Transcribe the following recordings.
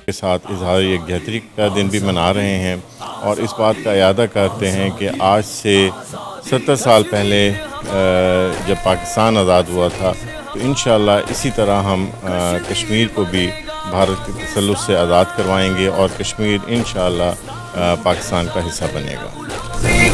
کے ساتھ اظہار یکجہتی کا دن بھی منا رہے ہیں اور اس بات کا اعادہ کرتے ہیں کہ آج سے 70 سال پہلے جب پاکستان آزاد ہوا تھا تو انشاءاللہ اسی طرح ہم کشمیر کو بھی بھارت کے تسلط سے آزاد کروائیں گے اور کشمیر انشاءاللہ پاکستان کا حصہ بنے گا۔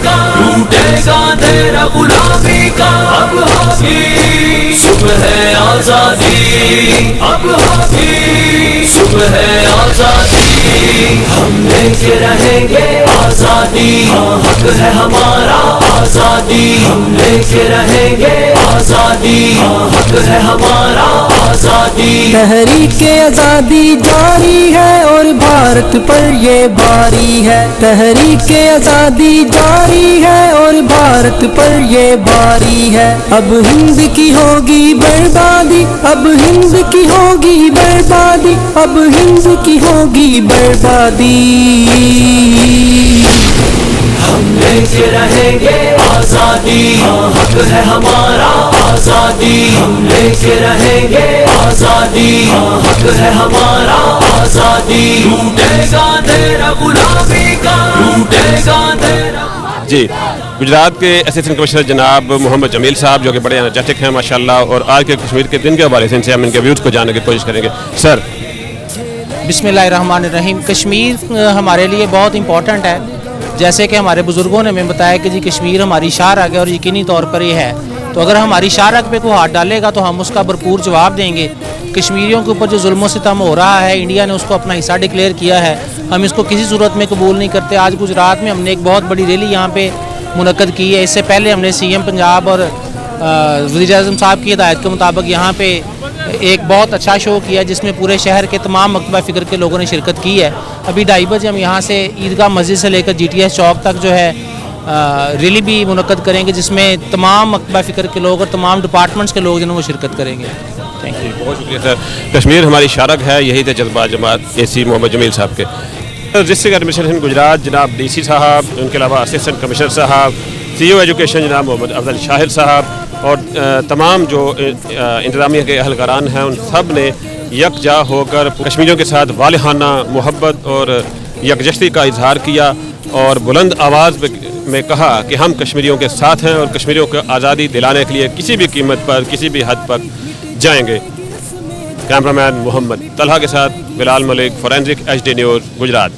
ٹوٹے گا تیرا غلامی کا اب ہوگی صبح آزادی، اب ہوگی صبح آزادی، ہم لے کے رہیں گے آزادی، حق ہے ہمارا آزادی، ہم لے کے رہیں گے آزادی، حق ہے ہمارا آزادی۔ تحریک آزادی جاری ہے اور بھارت پر یہ باری ہے، تحریک آزادی جاری ہے اور بھارت پر یہ باری ہے، اب ہند کی ہوگی بربادی، اب ہند کی ہوگی بربادی، اب ہند کی ہوگی بربادی۔ ہم لے کے رہیں گے آزادی، حق ہے ہمارا آزادی، ہم لے کے رہیں گے آزادی، حق ہے ہمارا آزادی، ٹوٹے گا تیرا غلامی کا، ٹوٹے گا تیرا۔ جی، گجرات کے اسسٹنٹ کمشنر جناب محمد جمیل صاحب جو کہ بڑے انرجیٹک ہیں ماشاءاللہ، اور آج کے کشمیر کے دن کے حوالے سے ان سے ہم ان کے ویوز کو جاننے کی کوشش کریں گے۔ سر، بسم اللہ الرحمن الرحیم۔ کشمیر ہمارے لیے بہت امپورٹنٹ ہے، جیسے کہ ہمارے بزرگوں نے ہمیں بتایا کہ جی کشمیر ہماری شاہ رگ ہے اور یقینی طور پر یہ ہے، تو اگر ہماری شاہ رگ پہ کوئی ہاتھ ڈالے گا تو ہم اس کا بھرپور جواب دیں گے۔ کشمیریوں کے اوپر جو ظلم و ستم ہو رہا ہے، انڈیا نے اس کو اپنا حصہ ڈکلیئر کیا ہے، ہم اس کو کسی صورت میں قبول نہیں کرتے۔ آج گجرات میں ہم نے ایک بہت بڑی ریلی یہاں پہ منعقد کی ہے، اس سے پہلے ہم نے سی ایم پنجاب اور وزیر اعظم صاحب کی ہدایت کے مطابق یہاں پہ ایک بہت اچھا شو کیا جس میں پورے شہر کے تمام مکتبہ فکر کے لوگوں نے شرکت کی ہے۔ ابھی 2:30 بجے ہم یہاں سے عیدگاہ مسجد سے لے کر GTS چوک تک جو ہے ریلی بھی منعقد کریں گے، جس میں تمام مکتبہ فکر کے لوگ اور تمام ڈپارٹمنٹس کے لوگ جنہوں وہ شرکت کریں گے۔ تھینک یو، بہت شکریہ سر۔ کشمیر ہماری شاہ رگ ہے، یہی تھے جذبات جماعت AC محمد جمیل صاحب کے۔ ڈسٹرکٹ ایڈمنسٹریشن گجرات جناب DC صاحب، ان کے علاوہ اسسٹنٹ کمشنر صاحب، CO ایجوکیشن جناب محمد افضل شاہر صاحب، اور تمام جو انتظامیہ کے اہلکاران ہیں، ان سب نے یکجا ہو کر کشمیریوں کے ساتھ والہانہ محبت اور یکجہتی کا اظہار کیا اور بلند آواز میں کہا کہ ہم کشمیریوں کے ساتھ ہیں اور کشمیریوں کو آزادی دلانے کے لیے کسی بھی قیمت پر کسی بھی حد پر جائیں گے۔ کیمرہ مین محمد طلحہ کے ساتھ بلال ملک، فورینزک HD نیوز، گجرات۔